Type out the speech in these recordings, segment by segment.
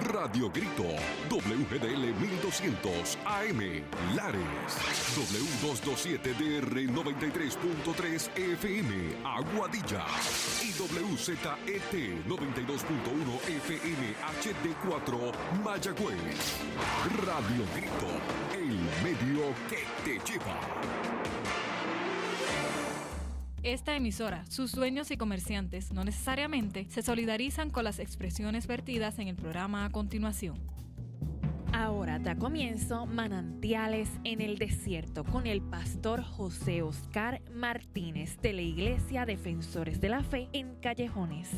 Radio Grito, WGDL 1200 AM, Lares, W227DR 93.3 FM, Aguadilla, y WZET 92.1 FM HD4, Mayagüez. Radio Grito, el medio que te lleva. Esta emisora, sus dueños y comerciantes no necesariamente se solidarizan con las expresiones vertidas en el programa a continuación. Ahora da comienzo Manantiales en el Desierto con el pastor José Oscar Martínez de la Iglesia Defensores de la Fe en Callejones.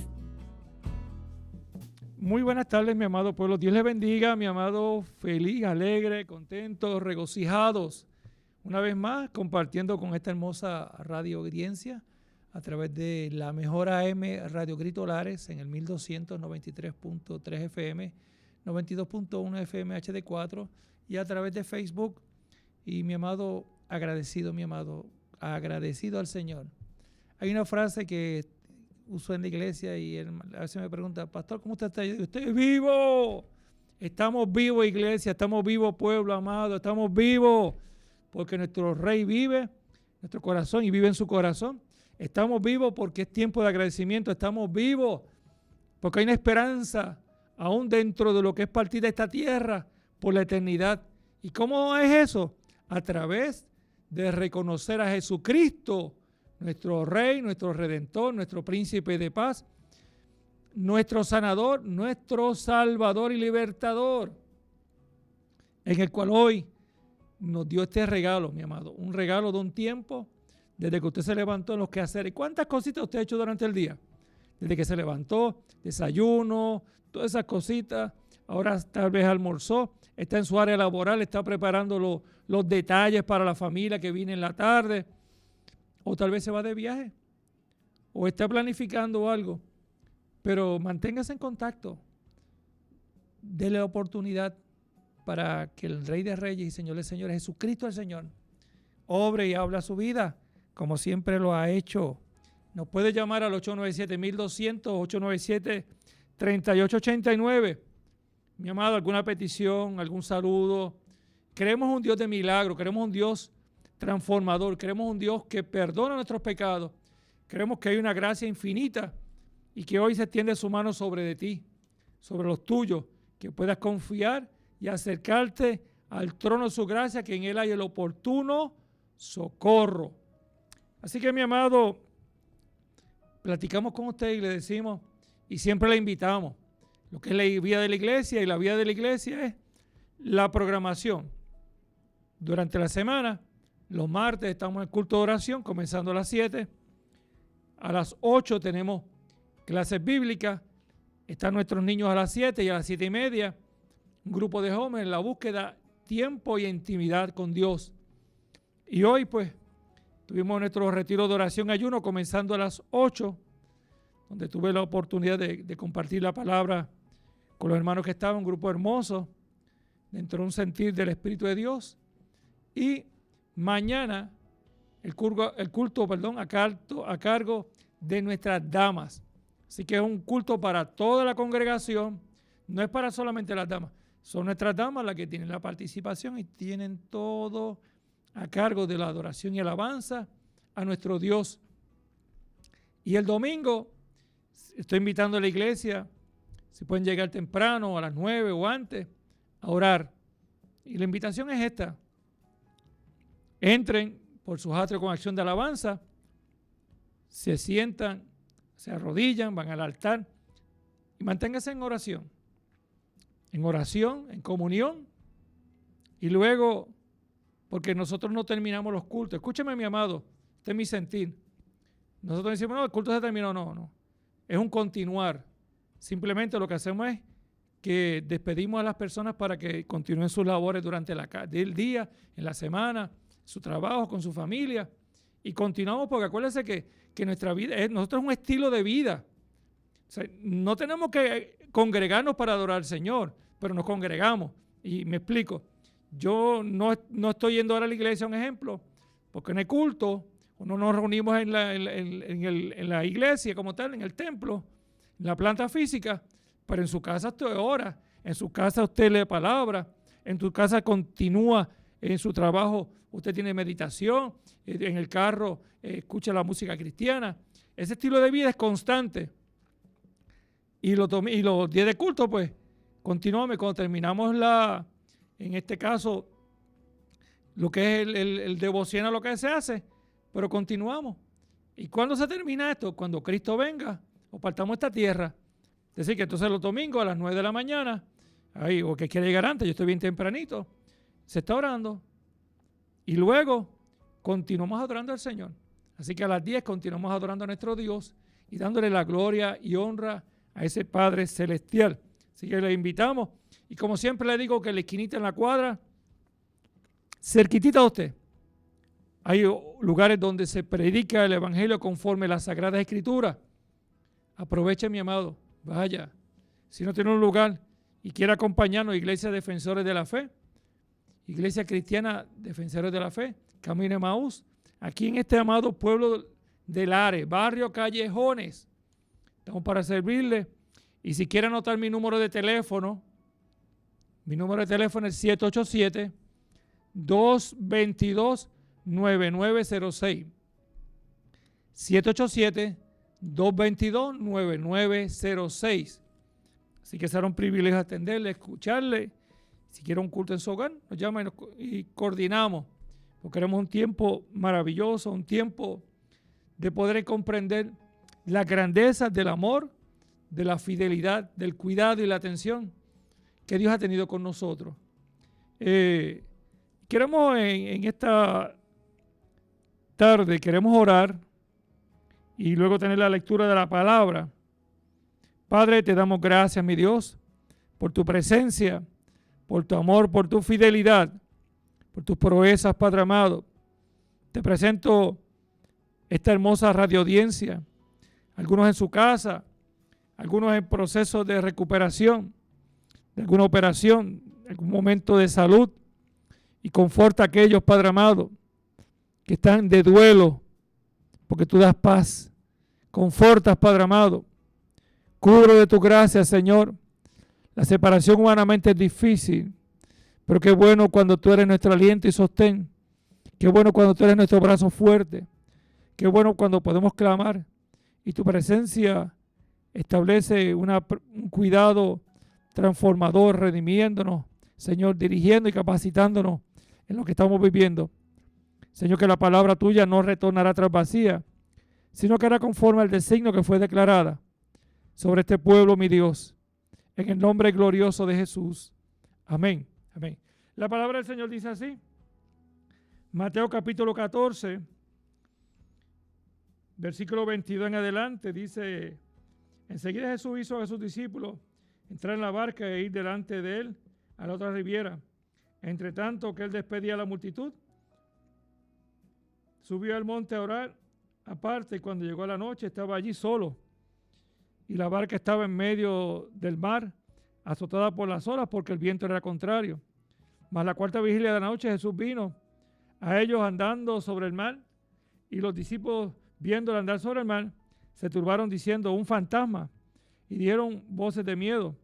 Muy buenas tardes, mi amado pueblo. Dios les bendiga, mi amado, feliz, alegre, contentos, regocijados. Una vez más, compartiendo con esta hermosa radio audiencia a través de la mejor AM Radio Grito Lares en el 1293.3 FM, 92.1 FM HD4 y a través de Facebook. Y mi amado, agradecido al Señor. Hay una frase que uso en la iglesia y a veces me pregunta, pastor, ¿cómo usted está? Yo digo, estoy vivo. Estamos vivos, iglesia, estamos vivos, pueblo amado, estamos vivos. Porque nuestro Rey vive en nuestro corazón y vive en su corazón. Estamos vivos porque es tiempo de agradecimiento. Estamos vivos porque hay una esperanza aún dentro de lo que es partir de esta tierra por la eternidad. ¿Y cómo es eso? A través de reconocer a Jesucristo, nuestro Rey, nuestro Redentor, nuestro Príncipe de paz, nuestro Sanador, nuestro Salvador y Libertador, en el cual hoy nos dio este regalo, mi amado, un regalo de un tiempo, desde que usted se levantó en los quehaceres. ¿Cuántas cositas usted ha hecho durante el día? Desde que se levantó, desayuno, todas esas cositas, ahora tal vez almorzó, está en su área laboral, está preparando los detalles para la familia que viene en la tarde, o tal vez se va de viaje, o está planificando algo, pero manténgase en contacto, déle oportunidad para que el Rey de Reyes y Señor de Señores, Jesucristo el Señor, obre y habla su vida, como siempre lo ha hecho. Nos puede llamar al 897-1200, 897-3889. Mi amado, alguna petición, algún saludo. Queremos un Dios de milagro, queremos un Dios transformador, queremos un Dios que perdona nuestros pecados. Queremos que hay una gracia infinita y que hoy se extiende su mano sobre de ti, sobre los tuyos, que puedas confiar y acercarte al trono de su gracia, que en él hay el oportuno socorro. Así que, mi amado, platicamos con usted y le decimos, y siempre le invitamos, lo que es la vida de la iglesia, y la vida de la iglesia es la programación. Durante la semana, los martes estamos en el culto de oración, comenzando a las 7. A las 8 tenemos clases bíblicas, están nuestros niños a las 7 y a las 7:30, un grupo de jóvenes en la búsqueda, tiempo y intimidad con Dios. Y hoy pues tuvimos nuestro retiro de oración ayuno comenzando a las 8, donde tuve la oportunidad de compartir la palabra con los hermanos que estaban, un grupo hermoso, dentro de un sentir del Espíritu de Dios. Y mañana el culto a cargo de nuestras damas. Así que es un culto para toda la congregación, no es para solamente las damas. Son nuestras damas las que tienen la participación y tienen todo a cargo de la adoración y alabanza a nuestro Dios. Y el domingo estoy invitando a la iglesia, si pueden llegar temprano, a las 9 o antes, a orar. Y la invitación es esta. Entren por sus atrios con acción de alabanza, se sientan, se arrodillan, van al altar y manténganse en oración, en comunión, y luego, porque nosotros no terminamos los cultos. Escúcheme, mi amado, este es mi sentir. Nosotros decimos, no, el culto se terminó, no. Es un continuar. Simplemente lo que hacemos es que despedimos a las personas para que continúen sus labores durante el día, en la semana, su trabajo, con su familia, y continuamos porque acuérdense que nuestra vida, nosotros es un estilo de vida. O sea, no tenemos que congregarnos para adorar al Señor, pero nos congregamos. Y me explico. Yo no estoy yendo ahora a la iglesia, un ejemplo, porque en el culto, no nos reunimos en la iglesia como tal, en el templo, en la planta física, pero en su casa estoy ahora. En su casa usted lee palabra, en tu casa continúa en su trabajo, usted tiene meditación, en el carro escucha la música cristiana. Ese estilo de vida es constante. Y los días de culto, pues, continuamos. Cuando terminamos en este caso, lo que es el devocional, lo que se hace, pero continuamos. ¿Y cuándo se termina esto? Cuando Cristo venga o partamos esta tierra. Es decir, que entonces los domingos a las 9 de la mañana, o que quiere llegar antes, yo estoy bien tempranito, se está orando. Y luego continuamos adorando al Señor. Así que a las 10 continuamos adorando a nuestro Dios y dándole la gloria y honra a ese Padre Celestial. Así que le invitamos. Y como siempre le digo, que la esquinita en la cuadra, cerquitita de usted, hay lugares donde se predica el Evangelio conforme a las Sagradas Escrituras. Aproveche, mi amado, vaya. Si no tiene un lugar y quiere acompañarnos, Iglesia Defensores de la Fe, Iglesia Cristiana Defensores de la Fe, Camino Emaús, aquí en este amado pueblo de Lares, barrio Callejones. Estamos para servirle. Y si quiere anotar mi número de teléfono es 787-222-9906. 787-222-9906. Así que será un privilegio atenderle, escucharle. Si quiere un culto en su hogar, nos llama y coordinamos. Porque queremos un tiempo maravilloso, un tiempo de poder comprender la grandeza del amor, de la fidelidad, del cuidado y la atención que Dios ha tenido con nosotros. Queremos en esta tarde, queremos orar y luego tener la lectura de la palabra. Padre, te damos gracias, mi Dios, por tu presencia, por tu amor, por tu fidelidad, por tus proezas, Padre amado. Te presento esta hermosa radioaudiencia, algunos en su casa, algunos en proceso de recuperación, de alguna operación, de algún momento de salud, y conforta a aquellos, Padre amado, que están de duelo, porque tú das paz. Confortas, Padre amado. Cubro de tu gracia, Señor. La separación humanamente es difícil, pero qué bueno cuando tú eres nuestro aliento y sostén. Qué bueno cuando tú eres nuestro brazo fuerte. Qué bueno cuando podemos clamar y tu presencia establece un cuidado transformador, redimiéndonos, Señor, dirigiendo y capacitándonos en lo que estamos viviendo. Señor, que la palabra tuya no retornará tras vacía, sino que hará conforme al designio que fue declarada sobre este pueblo, mi Dios, en el nombre glorioso de Jesús. Amén. Amén. La palabra del Señor dice así, Mateo capítulo 14, versículo 22 en adelante, dice: enseguida Jesús hizo a sus discípulos entrar en la barca e ir delante de él a la otra riviera. Entre tanto que él despedía a la multitud, subió al monte a orar aparte, y cuando llegó la noche estaba allí solo. Y la barca estaba en medio del mar, azotada por las olas, porque el viento era contrario. Mas la cuarta vigilia de la noche Jesús vino a ellos andando sobre el mar, y los discípulos, viéndolo andar sobre el mar, se turbaron diciendo: un fantasma, y dieron voces de miedo.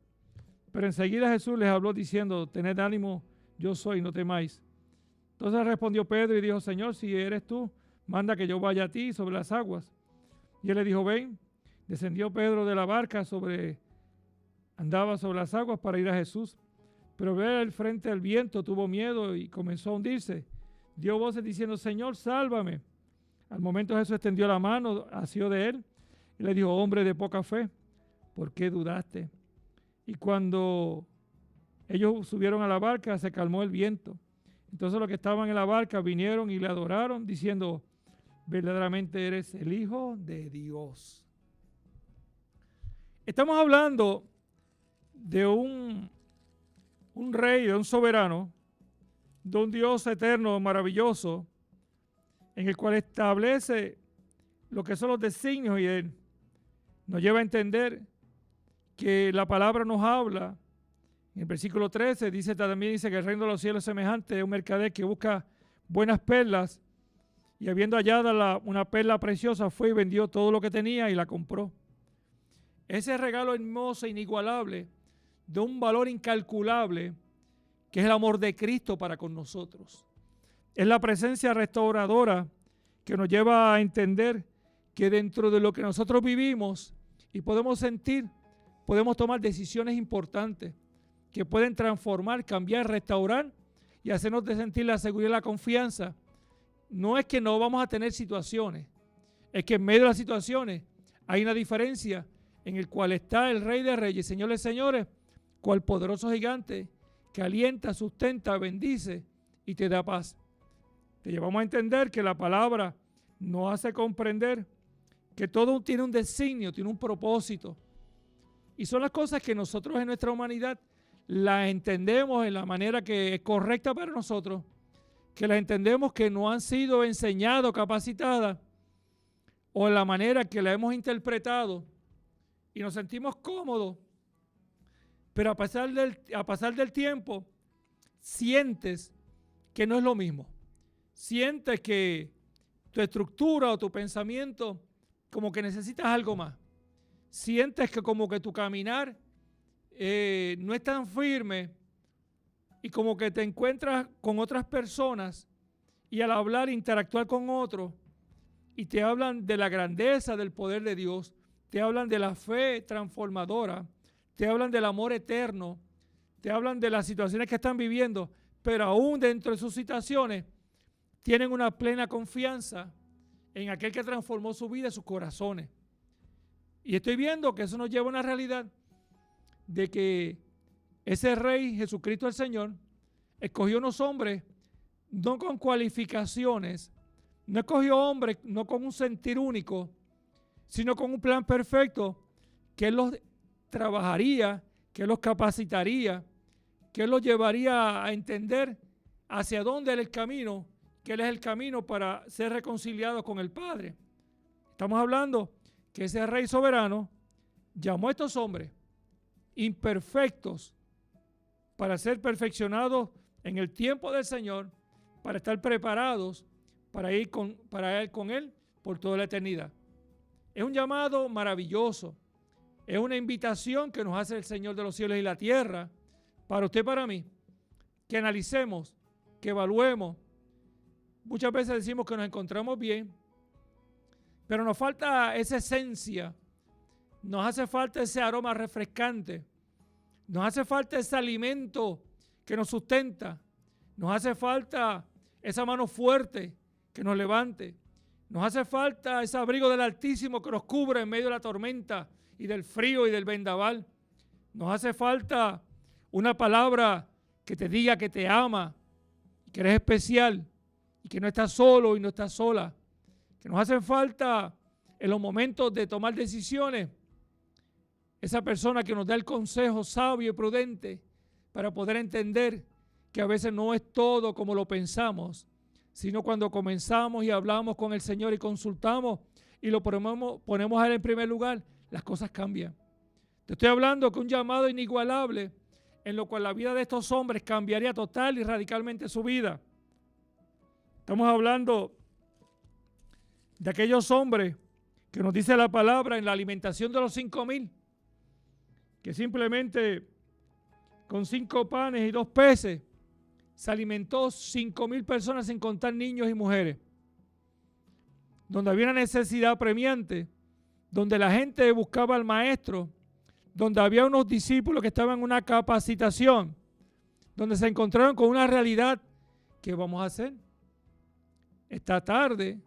Pero enseguida Jesús les habló diciendo: tened ánimo, yo soy, no temáis. Entonces respondió Pedro y dijo: Señor, si eres tú, manda que yo vaya a ti sobre las aguas. Y él le dijo: ven. Descendió Pedro de la barca, andaba sobre las aguas para ir a Jesús. Pero ver el frente del viento, tuvo miedo y comenzó a hundirse. Dio voces diciendo: Señor, sálvame. Al momento Jesús extendió la mano, asió de él y le dijo: hombre de poca fe, ¿por qué dudaste? Y cuando ellos subieron a la barca, se calmó el viento. Entonces los que estaban en la barca vinieron y le adoraron, diciendo: verdaderamente eres el Hijo de Dios. Estamos hablando de un rey, de un soberano, de un Dios eterno, maravilloso, en el cual establece lo que son los designios, y él nos lleva a entender que la palabra nos habla. En el versículo 13 también dice que el reino de los cielos es semejante a un mercader que busca buenas perlas, y habiendo hallado una perla preciosa, fue y vendió todo lo que tenía y la compró. Ese regalo hermoso e inigualable de un valor incalculable, que es el amor de Cristo para con nosotros. Es la presencia restauradora que nos lleva a entender que dentro de lo que nosotros vivimos y podemos sentir, podemos tomar decisiones importantes que pueden transformar, cambiar, restaurar y hacernos de sentir la seguridad y la confianza. No es que no vamos a tener situaciones, es que en medio de las situaciones hay una diferencia en el cual está el Rey de Reyes, Señor de Señores, cual poderoso gigante que alienta, sustenta, bendice y te da paz. Te llevamos a entender que la palabra nos hace comprender que todo tiene un designio, tiene un propósito. Y son las cosas que nosotros en nuestra humanidad las entendemos en la manera que es correcta para nosotros, que las entendemos que no han sido enseñadas, capacitadas, o en la manera que la hemos interpretado y nos sentimos cómodos. Pero a pasar del tiempo, sientes que no es lo mismo. Sientes que tu estructura o tu pensamiento como que necesitas algo más. Sientes que como que tu caminar no es tan firme y como que te encuentras con otras personas y al hablar, interactuar con otros y te hablan de la grandeza del poder de Dios, te hablan de la fe transformadora, te hablan del amor eterno, te hablan de las situaciones que están viviendo, pero aún dentro de sus situaciones tienen una plena confianza en aquel que transformó su vida y sus corazones. Y estoy viendo que eso nos lleva a una realidad de que ese Rey, Jesucristo el Señor, escogió unos hombres no con cualificaciones, no escogió hombres no con un sentir único, sino con un plan perfecto que Él los trabajaría, que Él los capacitaría, que Él los llevaría a entender hacia dónde es el camino, que Él es el camino para ser reconciliados con el Padre. Estamos hablando que ese Rey soberano llamó a estos hombres imperfectos para ser perfeccionados en el tiempo del Señor, para estar preparados para ir con Él por toda la eternidad. Es un llamado maravilloso, es una invitación que nos hace el Señor de los cielos y la tierra, para usted y para mí, que analicemos, que evaluemos. Muchas veces decimos que nos encontramos bien, pero nos falta esa esencia, nos hace falta ese aroma refrescante, nos hace falta ese alimento que nos sustenta, nos hace falta esa mano fuerte que nos levante, nos hace falta ese abrigo del Altísimo que nos cubre en medio de la tormenta y del frío y del vendaval, nos hace falta una palabra que te diga que te ama, que eres especial y que no estás solo y no estás sola, que nos hace falta en los momentos de tomar decisiones esa persona que nos da el consejo sabio y prudente para poder entender que a veces no es todo como lo pensamos, sino cuando comenzamos y hablamos con el Señor y consultamos y lo ponemos a Él en primer lugar, las cosas cambian. Te estoy hablando que un llamado inigualable en lo cual la vida de estos hombres cambiaría total y radicalmente su vida. Estamos hablando de aquellos hombres que nos dice la palabra en la alimentación de los 5,000, que simplemente con 5 panes y 2 peces se alimentó 5,000 personas sin contar niños y mujeres, donde había una necesidad apremiante, donde la gente buscaba al maestro, donde había unos discípulos que estaban en una capacitación, donde se encontraron con una realidad. ¿Qué vamos a hacer? Esta tarde,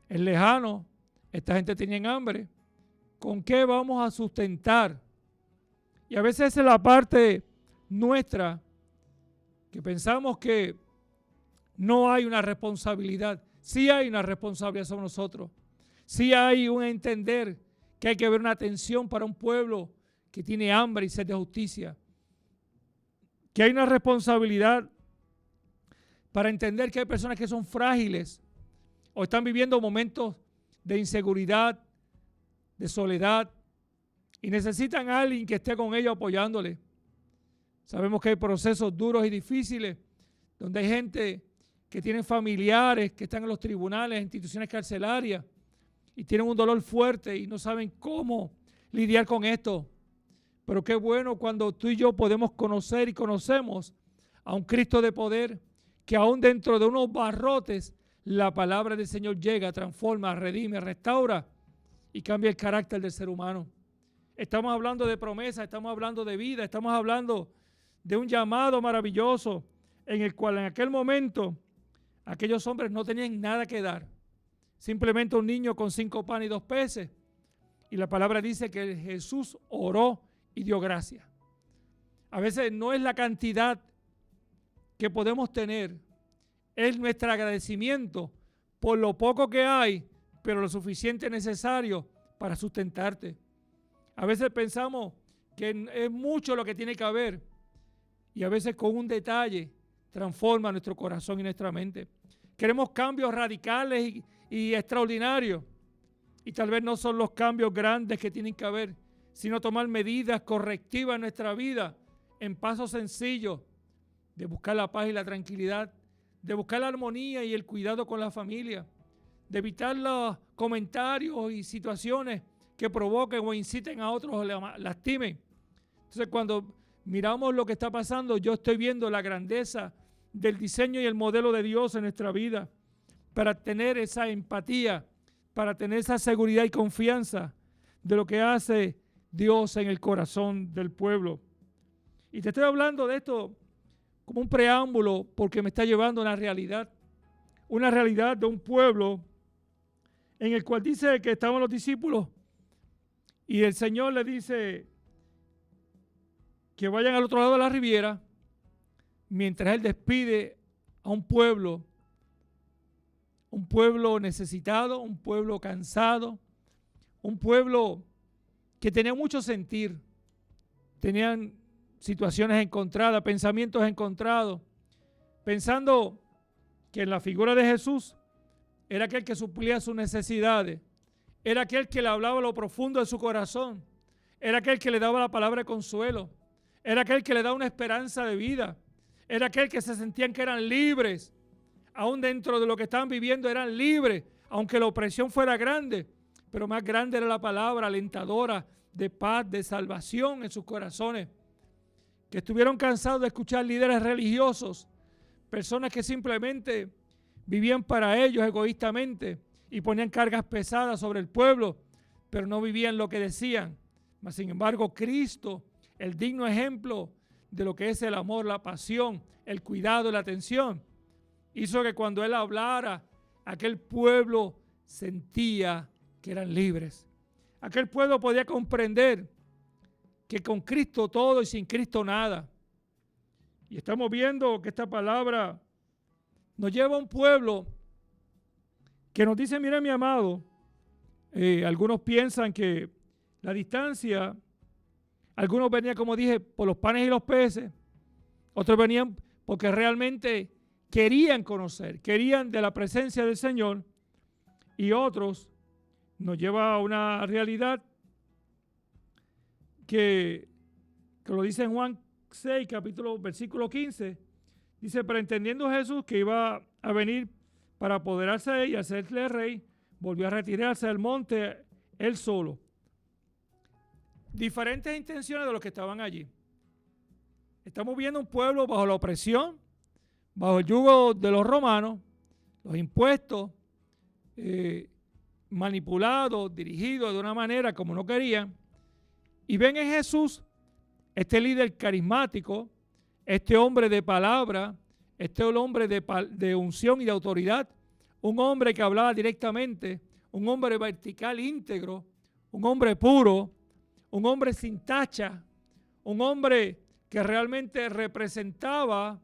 es lejano, esta gente tenía hambre. ¿Con qué vamos a sustentar? Y a veces esa es la parte nuestra, que pensamos que no hay una responsabilidad. Sí hay una responsabilidad sobre nosotros. Sí hay un entender que hay que ver una atención para un pueblo que tiene hambre y sed de justicia. Que hay una responsabilidad para entender que hay personas que son frágiles o están viviendo momentos de inseguridad, de soledad y necesitan a alguien que esté con ellos apoyándole. Sabemos que hay procesos duros y difíciles donde hay gente que tienen familiares que están en los tribunales, instituciones carcelarias y tienen un dolor fuerte y no saben cómo lidiar con esto. Pero qué bueno cuando tú y yo podemos conocer y conocemos a un Cristo de poder, que aún dentro de unos barrotes la palabra del Señor llega, transforma, redime, restaura y cambia el carácter del ser humano. Estamos hablando de promesa, estamos hablando de vida, estamos hablando de un llamado maravilloso en el cual en aquel momento aquellos hombres no tenían nada que dar. Simplemente un niño con 5 panes y 2 peces. Y la palabra dice que Jesús oró y dio gracias. A veces no es la cantidad que podemos tener, es nuestro agradecimiento por lo poco que hay, pero lo suficiente necesario para sustentarte. A veces pensamos que es mucho lo que tiene que haber y a veces con un detalle transforma nuestro corazón y nuestra mente. Queremos cambios radicales y extraordinarios y tal vez no son los cambios grandes que tienen que haber, sino tomar medidas correctivas en nuestra vida en pasos sencillos de buscar la paz y la tranquilidad, de buscar la armonía y el cuidado con la familia, de evitar los comentarios y situaciones que provoquen o inciten a otros o lastimen. Entonces, cuando miramos lo que está pasando, yo estoy viendo la grandeza del diseño y el modelo de Dios en nuestra vida para tener esa empatía, para tener esa seguridad y confianza de lo que hace Dios en el corazón del pueblo. Y te estoy hablando de esto como un preámbulo porque me está llevando a una realidad de un pueblo en el cual dice que estaban los discípulos y el Señor le dice que vayan al otro lado de la riviera mientras Él despide a un pueblo necesitado, un pueblo cansado, un pueblo que tenía mucho sentir, tenían situaciones encontradas, pensamientos encontrados, pensando que en la figura de Jesús era aquel que suplía sus necesidades, era aquel que le hablaba lo profundo de su corazón, era aquel que le daba la palabra de consuelo, era aquel que le daba una esperanza de vida, era aquel que se sentían que eran libres, aún dentro de lo que estaban viviendo eran libres, aunque la opresión fuera grande, pero más grande era la palabra alentadora de paz, de salvación en sus corazones, que estuvieron cansados de escuchar líderes religiosos, personas que simplemente vivían para ellos egoístamente y ponían cargas pesadas sobre el pueblo, pero no vivían lo que decían. Mas, sin embargo, Cristo, el digno ejemplo de lo que es el amor, la pasión, el cuidado y la atención, hizo que cuando Él hablara, aquel pueblo sentía que eran libres. Aquel pueblo podía comprender que con Cristo todo y sin Cristo nada. Y estamos viendo que esta palabra nos lleva a un pueblo que nos dice, mira mi amado, algunos piensan que la distancia, algunos venían, como dije, por los panes y los peces, otros venían porque realmente querían conocer, querían de la presencia del Señor, y otros nos lleva a una realidad que lo dice en Juan 6, versículo 15, dice, pero entendiendo Jesús que iba a venir para apoderarse de él y hacerle rey, volvió a retirarse del monte él solo. Diferentes intenciones de los que estaban allí. Estamos viendo un pueblo bajo la opresión, bajo el yugo de los romanos, los impuestos, manipulados, dirigidos de una manera como no querían, y ven en Jesús este líder carismático, este hombre de palabra, este hombre de unción y de autoridad, un hombre que hablaba directamente, un hombre vertical íntegro, un hombre puro, un hombre sin tacha, un hombre que realmente representaba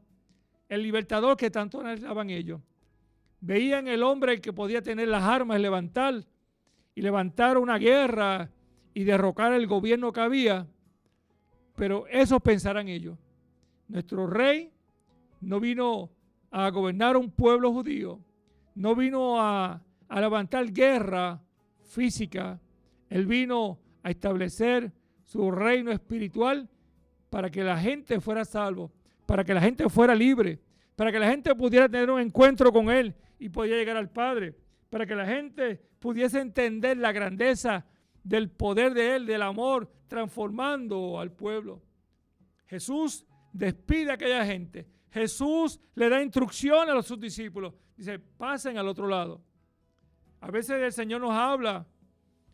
el libertador que tanto anhelaban ellos. Veían el hombre que podía tener las armas, levantar una guerra y derrocar el gobierno que había, pero eso pensarán ellos. Nuestro rey no vino a gobernar un pueblo judío, no vino a levantar guerra física, él vino a establecer su reino espiritual para que la gente fuera salvo, para que la gente fuera libre, para que la gente pudiera tener un encuentro con él y pudiera llegar al Padre, para que la gente pudiese entender la grandeza del poder de Él, del amor, transformando al pueblo. Jesús despide a aquella gente. Jesús le da instrucción a sus discípulos. Dice, pasen al otro lado. A veces el Señor nos habla,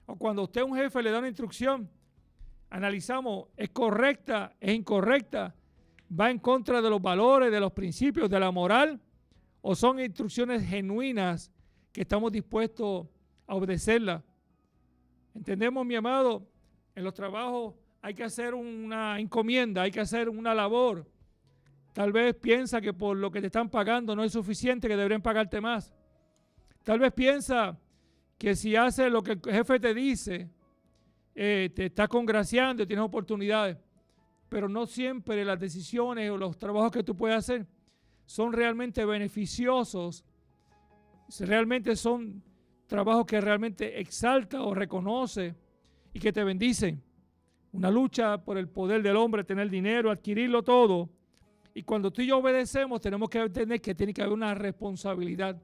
o cuando usted a un jefe le da una instrucción, analizamos, ¿es correcta? ¿Es incorrecta? ¿Va en contra de los valores, de los principios, de la moral? ¿O son instrucciones genuinas que estamos dispuestos a obedecerlas? Entendemos, mi amado, en los trabajos hay que hacer una encomienda, hay que hacer una labor. Tal vez piensa que por lo que te están pagando no es suficiente, que deberían pagarte más. Tal vez piensa que si haces lo que el jefe te dice, te está congraciando y tienes oportunidades. Pero no siempre las decisiones o los trabajos que tú puedes hacer son realmente beneficiosos. Realmente son trabajos que realmente exalta o reconoce y que te bendicen. Una lucha por el poder del hombre, tener dinero, adquirirlo todo. Y cuando tú y yo obedecemos, tenemos que entender que tiene que haber una responsabilidad.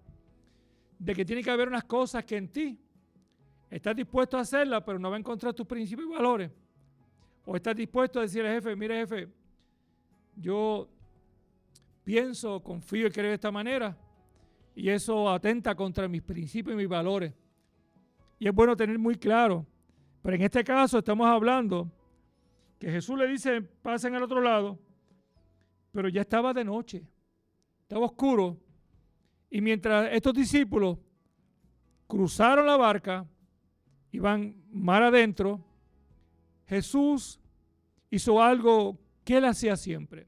De que tiene que haber unas cosas que en ti estás dispuesto a hacerlas, pero no va a encontrar tus principios y valores. O estás dispuesto a decirle al jefe, mire jefe, yo pienso, confío y creo de esta manera, y eso atenta contra mis principios y mis valores. Y es bueno tener muy claro, pero en este caso estamos hablando que Jesús le dice, pasen al otro lado, pero ya estaba de noche, estaba oscuro, y mientras estos discípulos cruzaron la barca, iban mar adentro, Jesús hizo algo que él hacía siempre.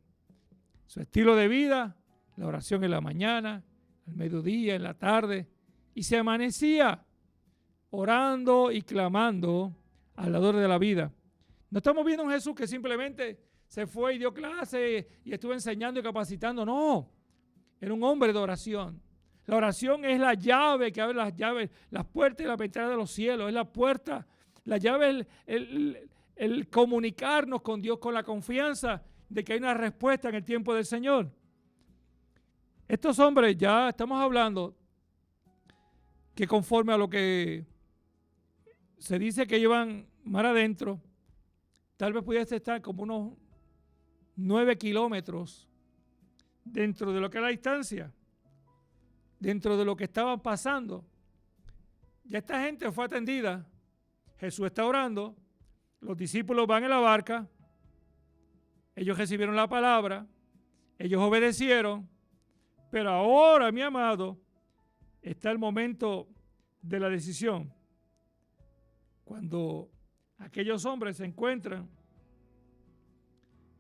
Su estilo de vida, la oración en la mañana, al mediodía, en la tarde, y se amanecía orando y clamando al dador de la vida. No estamos viendo un Jesús que simplemente se fue y dio clase y estuvo enseñando y capacitando. No, era un hombre de oración. La oración es la llave que abre las llaves, las puertas y las ventanas de los cielos. Es la puerta, la llave es el comunicarnos con Dios con la confianza de que hay una respuesta en el tiempo del Señor. Estos hombres, ya estamos hablando que conforme a lo que se dice que llevan mar adentro, tal vez pudiese estar como unos 9 kilómetros dentro de lo que es la distancia, dentro de lo que estaban pasando. Ya esta gente fue atendida, Jesús está orando, los discípulos van en la barca, ellos recibieron la palabra, ellos obedecieron, pero ahora, mi amado, está el momento de la decisión. Cuando aquellos hombres se encuentran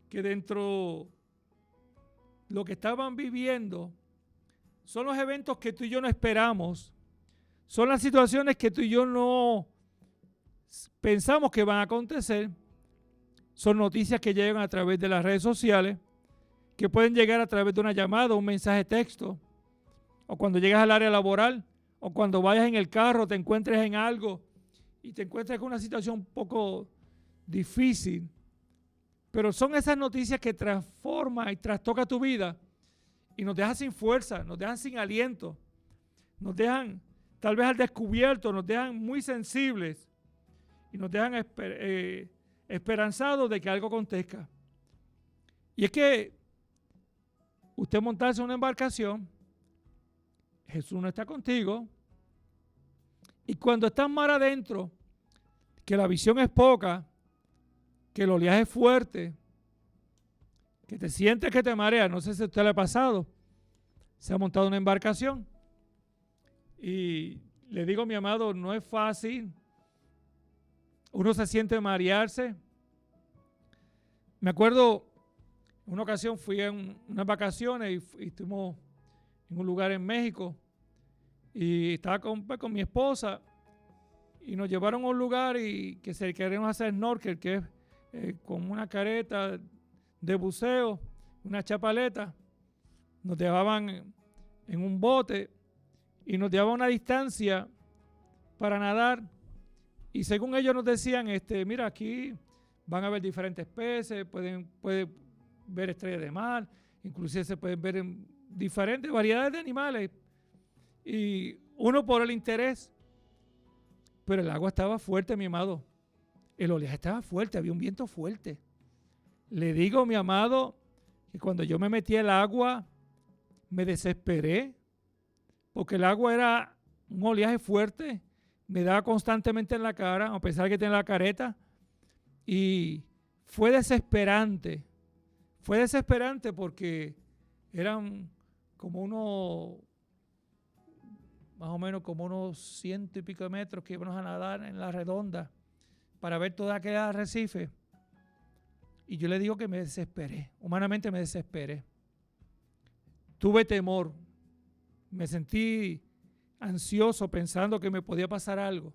que dentro de lo que estaban viviendo son los eventos que tú y yo no esperamos, son las situaciones que tú y yo no pensamos que van a acontecer, son noticias que llegan a través de las redes sociales, que pueden llegar a través de una llamada, un mensaje de texto, o cuando llegas al área laboral, o cuando vayas en el carro, te encuentres en algo y te encuentres con una situación un poco difícil. Pero son esas noticias que transforman y trastocan tu vida y nos dejan sin fuerza, nos dejan sin aliento, nos dejan tal vez al descubierto, nos dejan muy sensibles y nos dejan esperanzados de que algo acontezca. Y es que usted montarse en una embarcación, Jesús no está contigo, y cuando estás mar adentro, que la visión es poca, que el oleaje es fuerte, que te sientes que te marea, no sé si a usted le ha pasado, se ha montado una embarcación, y le digo, mi amado, no es fácil, uno se siente marearse. Me acuerdo, una ocasión fui en unas vacaciones y estuvimos en un lugar en México y estaba con mi esposa y nos llevaron a un lugar y que se queríamos hacer snorkel, que es con una careta de buceo, una chapaleta. Nos llevaban en un bote y nos llevaban a una distancia para nadar y según ellos nos decían, mira, aquí van a ver diferentes peces, pueden ver estrellas de mar, inclusive se pueden ver en diferentes variedades de animales. Y uno por el interés Pero el agua estaba fuerte, mi amado. El oleaje estaba fuerte, había un viento fuerte. Le digo, mi amado, que cuando yo me metí al agua, me desesperé, porque el agua era un oleaje fuerte, me daba constantemente en la cara, a pesar de que tenía la careta, y fue desesperante porque eran como más o menos como unos 100 y pico de metros que íbamos a nadar en la redonda para ver todo aquel arrecife. Y yo le digo que me desesperé, humanamente me desesperé. Tuve temor, me sentí ansioso pensando que me podía pasar algo.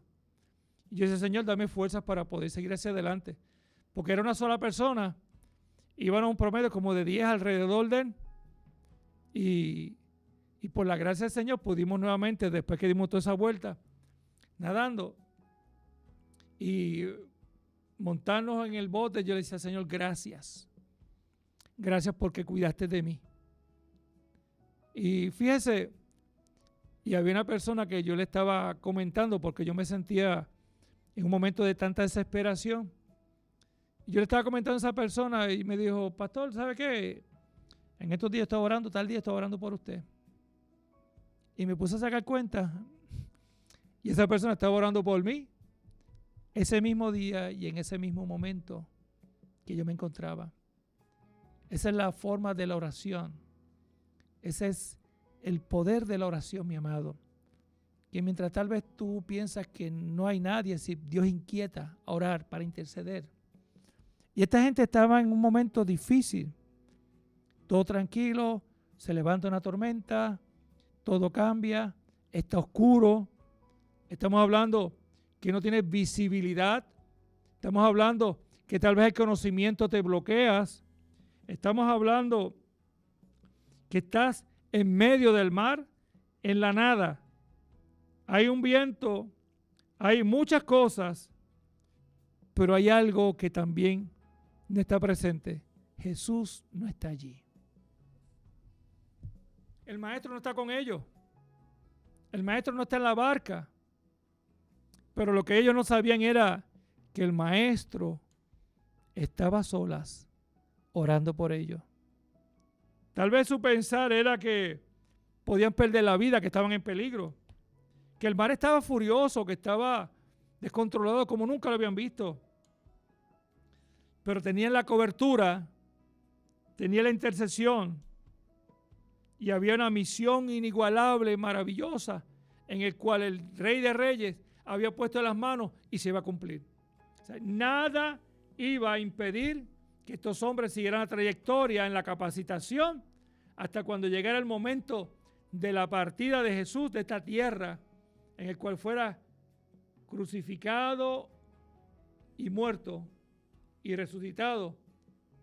Y yo decía, Señor, dame fuerzas para poder seguir hacia adelante. Porque era una sola persona, iban a un promedio como de 10 alrededor de él. Y por la gracia del Señor pudimos nuevamente, después que dimos toda esa vuelta, nadando y montarnos en el bote. Yo le decía, Señor, gracias. Gracias porque cuidaste de mí. Y fíjese, y había una persona que yo le estaba comentando porque yo me sentía en un momento de tanta desesperación. Y yo le estaba comentando a esa persona y me dijo, pastor, ¿sabe qué? En estos días estaba orando, tal día estaba orando por usted. Y me puse a sacar cuenta. Y esa persona estaba orando por mí ese mismo día y en ese mismo momento que yo me encontraba. Esa es la forma de la oración. Ese es el poder de la oración, mi amado. Que mientras tal vez tú piensas que no hay nadie, si Dios inquieta a orar para interceder. Y esta gente estaba en un momento difícil. Todo tranquilo, se levanta una tormenta, todo cambia, está oscuro. Estamos hablando que no tienes visibilidad. Estamos hablando que tal vez el conocimiento te bloqueas. Estamos hablando que estás en medio del mar, en la nada. Hay un viento, hay muchas cosas, pero hay algo que también no está presente. Jesús no está allí. El maestro no está con ellos. El maestro no está en la barca. Pero lo que ellos no sabían era que el maestro estaba a solas orando por ellos. Tal vez su pensar era que podían perder la vida, que estaban en peligro, que el mar estaba furioso, que estaba descontrolado como nunca lo habían visto. Pero tenían la cobertura, tenían la intercesión y había una misión inigualable, maravillosa, en el cual el Rey de Reyes había puesto las manos y se iba a cumplir. O sea, nada iba a impedir que estos hombres siguieran la trayectoria en la capacitación hasta cuando llegara el momento de la partida de Jesús de esta tierra, en el cual fuera crucificado y muerto y resucitado,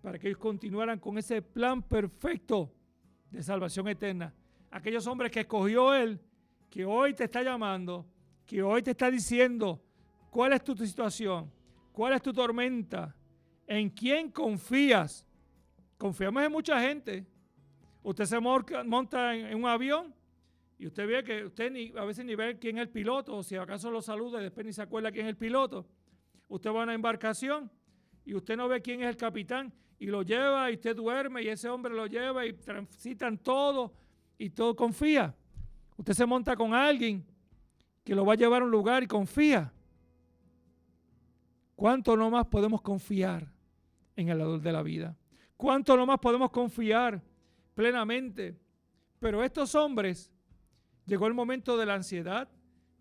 para que ellos continuaran con ese plan perfecto de salvación eterna. Aquellos hombres que escogió Él, que hoy te está llamando, que hoy te está diciendo cuál es tu situación, cuál es tu tormenta, en quién confías. Confiamos en mucha gente. Usted se monta en un avión y usted ve que usted a veces ni ve quién es el piloto, o si acaso lo saluda y después ni se acuerda quién es el piloto. Usted va a una embarcación y usted no ve quién es el capitán y lo lleva y usted duerme y ese hombre lo lleva y transitan todo y todo confía. Usted se monta con alguien que lo va a llevar a un lugar y confía. ¿Cuánto no más podemos confiar en el dador de la vida? ¿Cuánto no más podemos confiar plenamente? Pero estos hombres, llegó el momento de la ansiedad,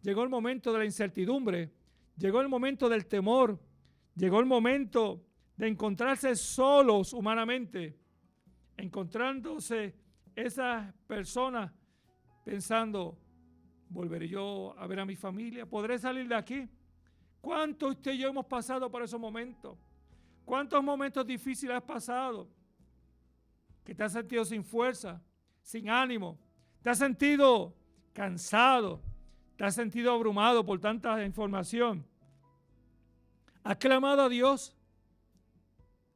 llegó el momento de la incertidumbre, llegó el momento del temor, llegó el momento de encontrarse solos humanamente, encontrándose esas personas pensando, ¿volveré yo a ver a mi familia? ¿Podré salir de aquí? ¿Cuánto usted y yo hemos pasado por esos momentos? ¿Cuántos momentos difíciles has pasado? Que te has sentido sin fuerza, sin ánimo, te has sentido cansado, te has sentido abrumado por tanta información. Has clamado a Dios,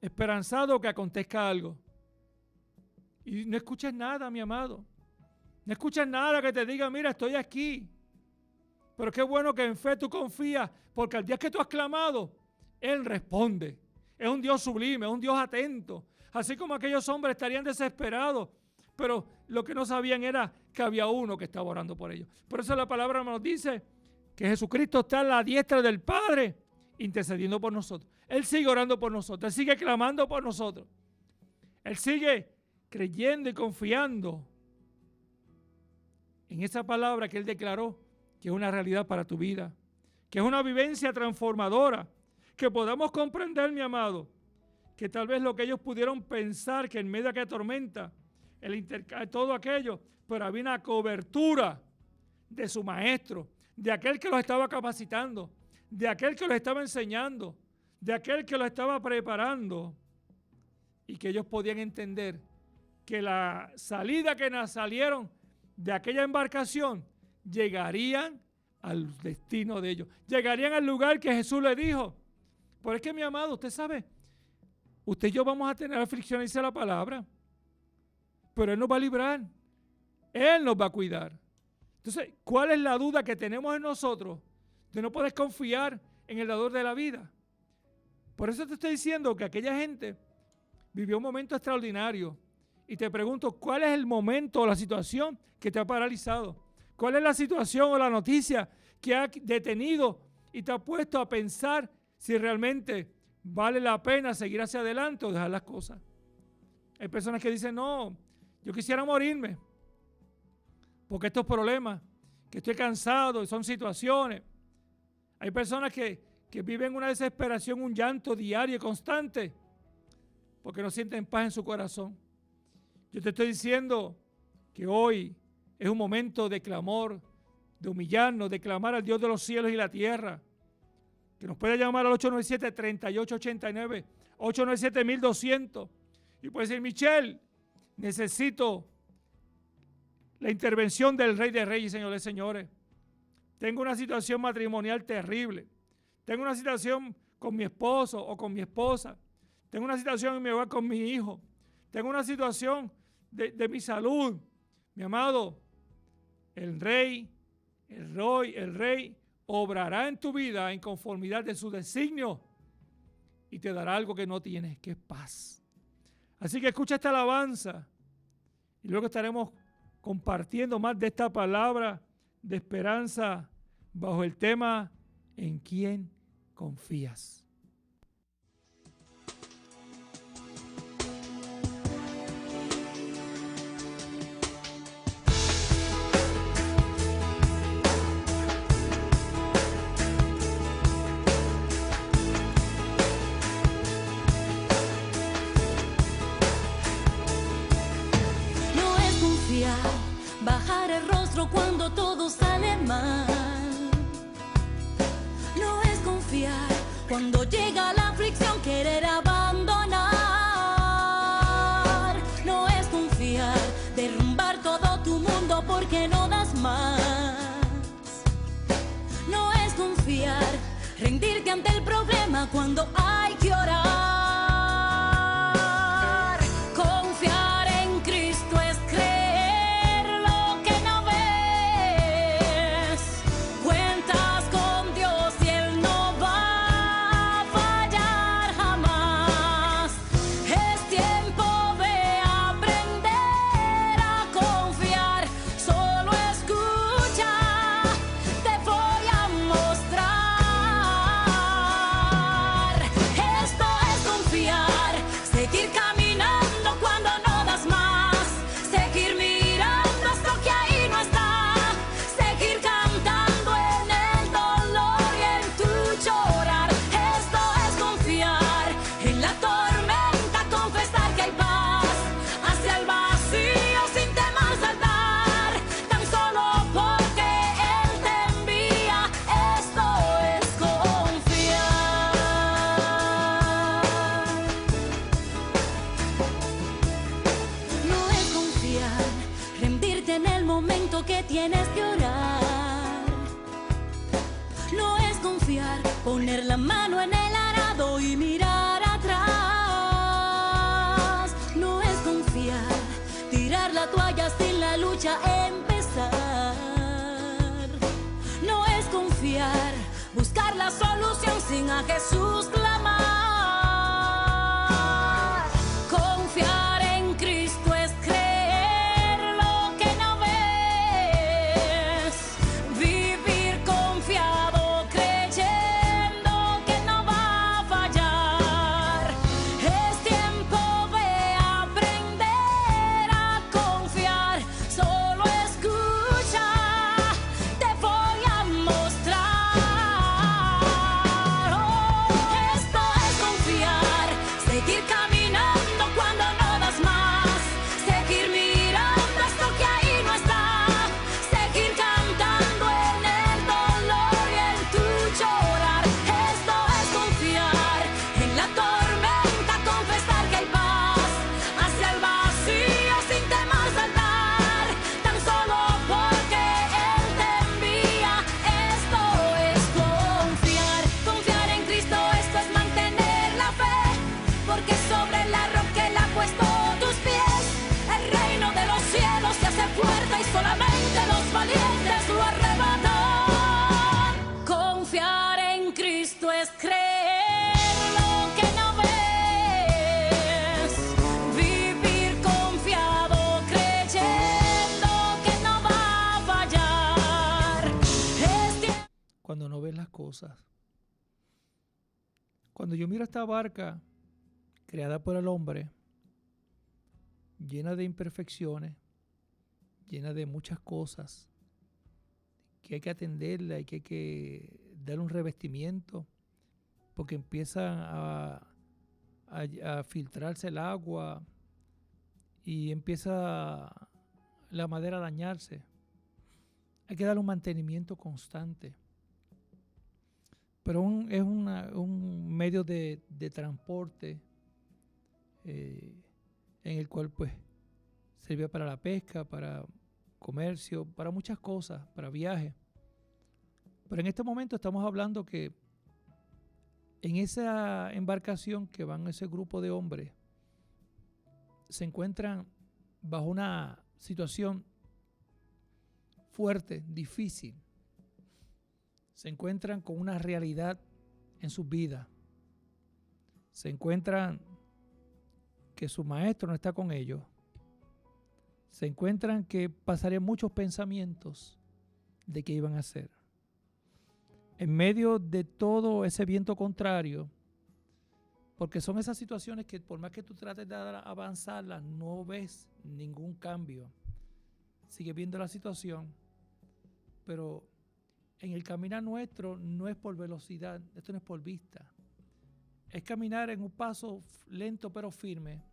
esperanzado que acontezca algo. Y no escuchas nada, mi amado. No escuchas nada que te diga, mira, estoy aquí. Pero qué bueno que en fe tú confías, porque al día que tú has clamado, Él responde. Es un Dios sublime, es un Dios atento. Así como aquellos hombres estarían desesperados, pero lo que no sabían era que había uno que estaba orando por ellos. Por eso la palabra nos dice que Jesucristo está a la diestra del Padre, intercediendo por nosotros. Él sigue orando por nosotros, Él sigue clamando por nosotros. Él sigue creyendo y confiando en esa palabra que Él declaró, que es una realidad para tu vida, que es una vivencia transformadora, que podamos comprender, mi amado, que tal vez lo que ellos pudieron pensar que en medio de aquella tormenta, todo aquello, pero había una cobertura de su maestro, de aquel que los estaba capacitando, de aquel que los estaba enseñando, de aquel que los estaba preparando, y que ellos podían entender que la salida que salieron de aquella embarcación llegarían al destino de ellos, llegarían al lugar que Jesús les dijo. Por es que, mi amado, usted sabe, usted y yo vamos a tener aflicción, dice la palabra, pero Él nos va a librar, Él nos va a cuidar. Entonces, ¿cuál es la duda que tenemos en nosotros de no poder confiar en el dador de la vida? Por eso te estoy diciendo que aquella gente vivió un momento extraordinario. Y te pregunto, ¿cuál es el momento o la situación que te ha paralizado? ¿Cuál es la situación o la noticia que ha detenido y te ha puesto a pensar si realmente vale la pena seguir hacia adelante o dejar las cosas? Hay personas que dicen, no, yo quisiera morirme porque estos problemas, que estoy cansado, son situaciones. Hay personas que viven una desesperación, un llanto diario y constante porque no sienten paz en su corazón. Yo te estoy diciendo que hoy es un momento de clamor, de humillarnos, de clamar al Dios de los cielos y la tierra, que nos puede llamar al 897-3889, 897-1200, y puede decir, Michelle, necesito la intervención del Rey de Reyes, Señor de Señores. Tengo una situación matrimonial terrible. Tengo una situación con mi esposo o con mi esposa. Tengo una situación en mi hogar con mi hijo. Tengo una situación de mi salud. Mi amado, el Rey obrará en tu vida en conformidad de su designio y te dará algo que no tienes, que es paz. Así que escucha esta alabanza y luego estaremos compartiendo más de esta palabra de esperanza bajo el tema ¿en quién confías? Bajar el rostro cuando todo sale mal. No es confiar cuando llega la aflicción, querer abandonar. No es confiar, derrumbar todo tu mundo porque no das más. No es confiar, rendirte ante el problema cuando hay que orar. Tienes que orar. No es confiar, poner la mano en el arado y mirar atrás. No es confiar, tirar la toalla sin la lucha empezar. No es confiar, buscar la solución sin a Jesús clamar. Confiar en Cristo es creer lo que no ves, vivir confiado creyendo que no va a fallar. Es tiempo de aprender a confiar, solo escucha, te voy a mostrar. Esto es confiar, seguir caminando cuando no das más, seguir mirando esto que ahí no está, seguir cantando en el dolor y en tu llorar. Esto es confiar en la tormenta, confesar que hay paz hacia el vacío sin temor saltar, tan solo porque Él te envía. Esto es confiar, confiar en Cristo, esto es mantener la fe, porque sobre la roca Él ha puesto tus pies. El reino de los cielos se hace fuerte y solamente los valientes lo arrebatan. Confiar en Cristo es creer lo que no ves, vivir confiado creyendo que no va a fallar. Cuando no ves las cosas. Cuando yo miro esta barca creada por el hombre, llena de imperfecciones, llena de muchas cosas, que hay que atenderla y que hay que darle un revestimiento, porque empieza a filtrarse el agua y empieza la madera a dañarse. Hay que darle un mantenimiento constante. Pero es un medio de transporte en el cual pues sirve para la pesca, para comercio, para muchas cosas, para viajes. Pero en este momento estamos hablando que en esa embarcación que van ese grupo de hombres se encuentran bajo una situación fuerte, difícil. Se encuentran con una realidad en sus vidas. Se encuentran que su maestro no está con ellos. Se encuentran que pasarían muchos pensamientos de qué iban a hacer. En medio de todo ese viento contrario, porque son esas situaciones que por más que tú trates de avanzarlas, no ves ningún cambio. Sigues viendo la situación, pero en el caminar nuestro no es por velocidad, esto no es por vista. Es caminar en un paso lento pero firme.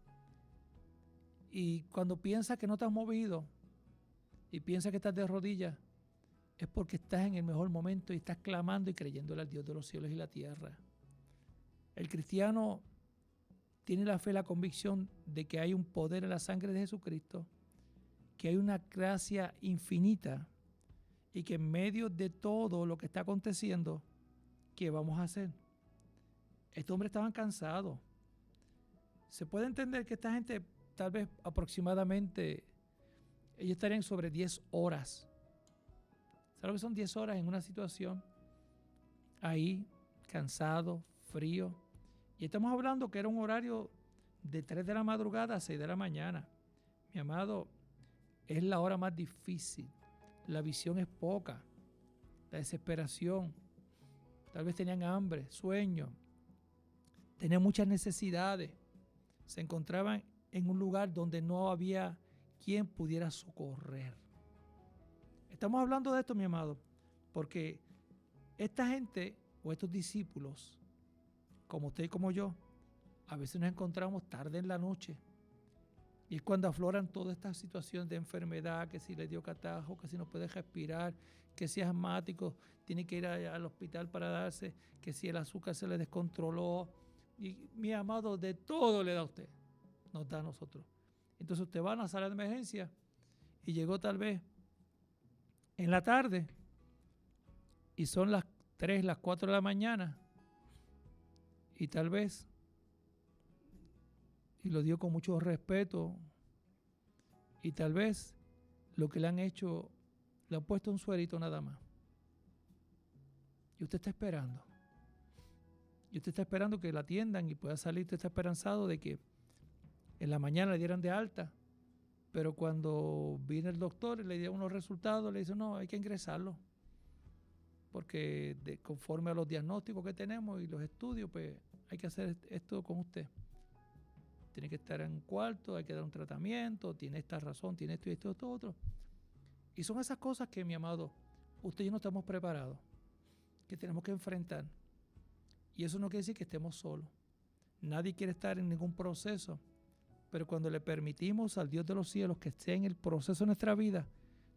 Y cuando piensas que no te has movido y piensas que estás de rodillas, es porque estás en el mejor momento y estás clamando y creyéndole al Dios de los cielos y la tierra. El cristiano tiene la fe, la convicción de que hay un poder en la sangre de Jesucristo, que hay una gracia infinita y que en medio de todo lo que está aconteciendo, ¿qué vamos a hacer? Estos hombres estaban cansados. Se puede entender que esta gente, tal vez aproximadamente, ellos estarían sobre 10 horas. ¿Sabes lo que son 10 horas en una situación? Ahí, cansado, frío. Y estamos hablando que era un horario de 3 de la madrugada a 6 de la mañana. Mi amado, es la hora más difícil. La visión es poca. La desesperación. Tal vez tenían hambre, sueño. Tenían muchas necesidades. Se encontraban en un lugar donde no había quien pudiera socorrer. Estamos hablando de esto, mi amado, porque esta gente o estos discípulos, como usted y como yo, a veces nos encontramos tarde en la noche. Y es cuando afloran todas estas situaciones de enfermedad, que si le dio catarro, que si no puede respirar, que si es asmático, tiene que ir al hospital para darse, que si el azúcar se le descontroló. Y mi amado, de todo le da a usted, nos da a nosotros. Entonces usted va a la sala de emergencia y llegó tal vez en la tarde y son las 3, las 4 de la mañana y tal vez, y lo dio con mucho respeto, y tal vez lo que le han hecho, le han puesto un suerito nada más. Y usted está esperando. Y usted está esperando que la atiendan y pueda salir. Usted está esperanzado de que en la mañana le dieran de alta. Pero cuando viene el doctor y le dio unos resultados, le dice, no, hay que ingresarlo. Porque conforme a los diagnósticos que tenemos y los estudios, pues hay que hacer esto con usted. Tiene que estar en un cuarto, hay que dar un tratamiento, tiene esta razón, tiene esto y esto otro. Y son esas cosas que, mi amado, usted y yo no estamos preparados, que tenemos que enfrentar. Y eso no quiere decir que estemos solos. Nadie quiere estar en ningún proceso. Pero cuando le permitimos al Dios de los cielos que esté en el proceso de nuestra vida,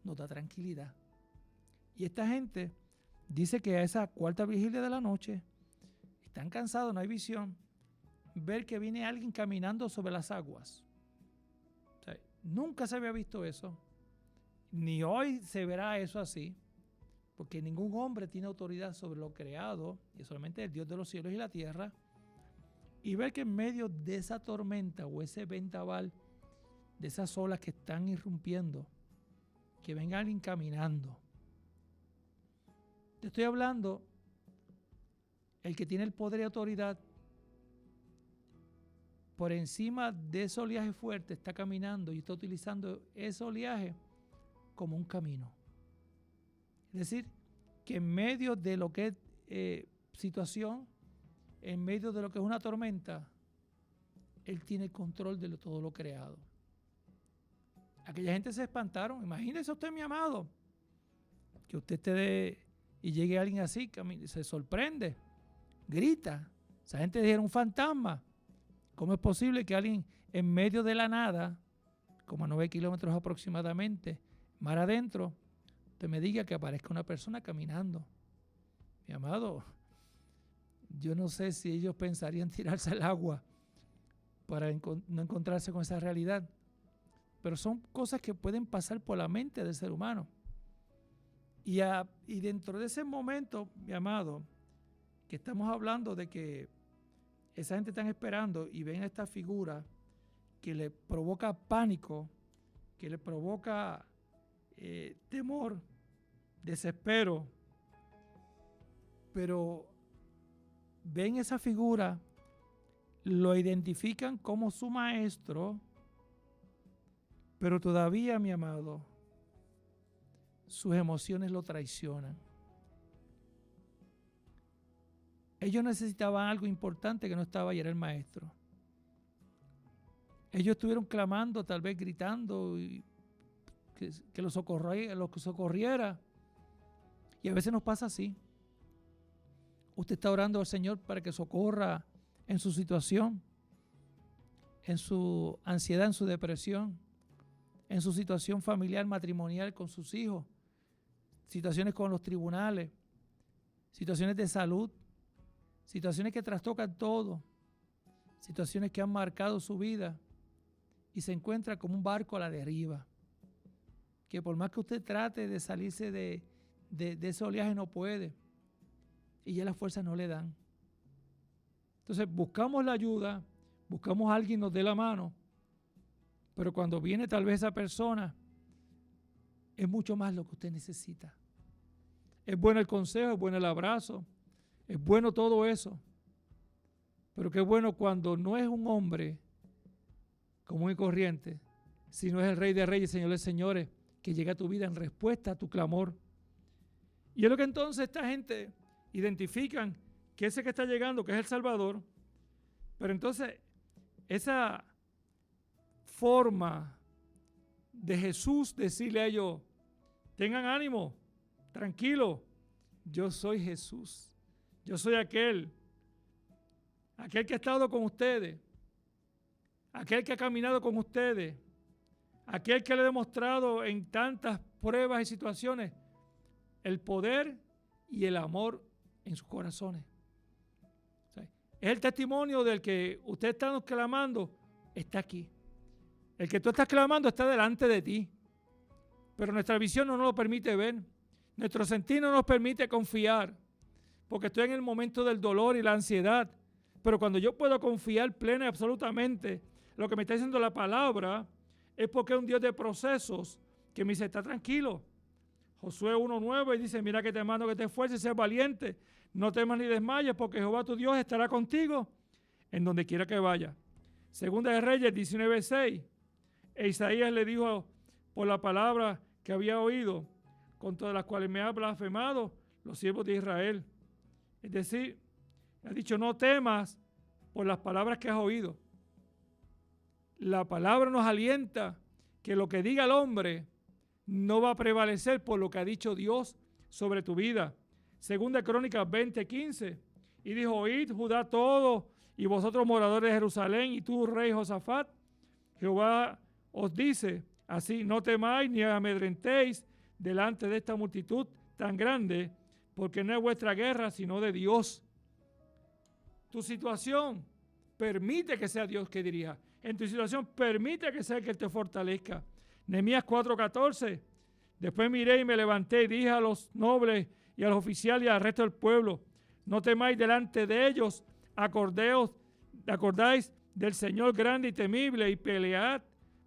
nos da tranquilidad. Y esta gente dice que a esa cuarta vigilia de la noche están cansados, no hay visión, ver que viene alguien caminando sobre las aguas. O sea, nunca se había visto eso. Ni hoy se verá eso así, porque ningún hombre tiene autoridad sobre lo creado, y solamente el Dios de los cielos y la tierra. Y ver que en medio de esa tormenta o ese vendaval, de esas olas que están irrumpiendo, que venga alguien caminando. Te estoy hablando, el que tiene el poder y autoridad por encima de ese oleaje fuerte está caminando y está utilizando ese oleaje como un camino. Es decir, que en medio de lo que es situación, en medio de lo que es una tormenta, Él tiene control de todo lo creado. Aquella gente se espantaron. Imagínese usted, mi amado, que usted esté y llegue alguien así, se sorprende, grita. Esa gente dijeron un fantasma. ¿Cómo es posible que alguien en medio de la nada, como a 9 kilómetros aproximadamente, mar adentro, usted me diga que aparezca una persona caminando? Mi amado, yo no sé si ellos pensarían tirarse al agua para no encontrarse con esa realidad. Pero son cosas que pueden pasar por la mente del ser humano. Y dentro de ese momento, mi amado, que estamos hablando de que esa gente está esperando y ven a esta figura que le provoca pánico, que le provoca temor, desespero, pero ven esa figura, lo identifican como su maestro, pero todavía, mi amado, sus emociones lo traicionan. Ellos necesitaban algo importante que no estaba y era el maestro. Ellos estuvieron clamando, tal vez gritando, y que lo socorriera. Y a veces nos pasa así. Usted está orando al Señor para que socorra en su situación, en su ansiedad, en su depresión, en su situación familiar, matrimonial con sus hijos, situaciones con los tribunales, situaciones de salud, situaciones que trastocan todo, situaciones que han marcado su vida y se encuentra como un barco a la deriva, que por más que usted trate de salirse de ese oleaje no puede y ya las fuerzas no le dan. Entonces buscamos la ayuda, buscamos a alguien que nos dé la mano, pero cuando viene tal vez esa persona es mucho más lo que usted necesita. Es bueno el consejo, es bueno el abrazo, es bueno todo eso. Pero qué bueno cuando no es un hombre común y corriente, sino es el Rey de Reyes, Señor de Señores, que llega a tu vida en respuesta a tu clamor. Y es lo que entonces esta gente identifican que ese que está llegando, que es el Salvador, pero entonces esa forma de Jesús decirle a ellos, tengan ánimo, tranquilo, yo soy Jesús, yo soy aquel que ha estado con ustedes, aquel que ha caminado con ustedes, aquel que le ha demostrado en tantas pruebas y situaciones el poder y el amor en sus corazones. O sea, es el testimonio del que usted está clamando, está aquí. El que tú estás clamando está delante de ti, pero nuestra visión no nos lo permite ver. Nuestro sentir no nos permite confiar, porque estoy en el momento del dolor y la ansiedad. Pero cuando yo puedo confiar plena y absolutamente lo que me está diciendo la palabra, es porque es un Dios de procesos que me dice, está tranquilo. Josué 1:9 dice, mira que te mando que te esfuerces y seas valiente, no temas ni desmayes, porque Jehová tu Dios estará contigo en donde quiera que vaya. Segunda de Reyes 19:6, Isaías le dijo por la palabra que había oído, contra las cuales me ha blasfemado los siervos de Israel. Es decir, ha dicho, no temas por las palabras que has oído. La palabra nos alienta que lo que diga el hombre no va a prevalecer por lo que ha dicho Dios sobre tu vida. Segunda Crónicas 20:15, y dijo, oíd Judá todo, y vosotros moradores de Jerusalén, y tú rey Josafat, Jehová os dice así, no temáis ni amedrentéis delante de esta multitud tan grande, porque no es vuestra guerra, sino de Dios. Tu situación permite que sea Dios que dirija. En tu situación permite que sea el que te fortalezca. Nehemías 4:14, después miré y me levanté y dije a los nobles y a los oficiales y al resto del pueblo, no temáis delante de ellos, acordáis del Señor grande y temible, y pelead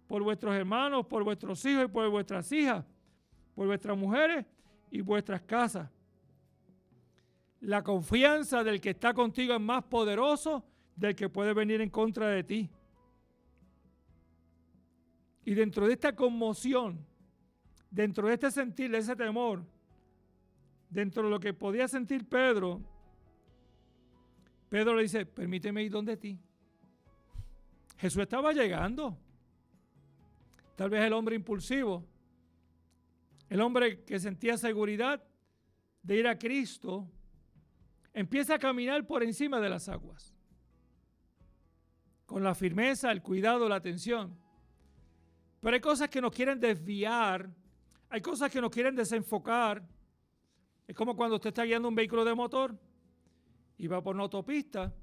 por vuestros hermanos, por vuestros hijos y por vuestras hijas, por vuestras mujeres y vuestras casas. La confianza del que está contigo es más poderoso del que puede venir en contra de ti. Y dentro de esta conmoción, dentro de este sentir, de ese temor, dentro de lo que podía sentir Pedro le dice, permíteme ir donde ti. Jesús estaba llegando. Tal vez el hombre impulsivo, el hombre que sentía seguridad de ir a Cristo, empieza a caminar por encima de las aguas, con la firmeza, el cuidado, la atención. Pero hay cosas que nos quieren desviar, hay cosas que nos quieren desenfocar. Es como cuando usted está guiando un vehículo de motor y va por una autopista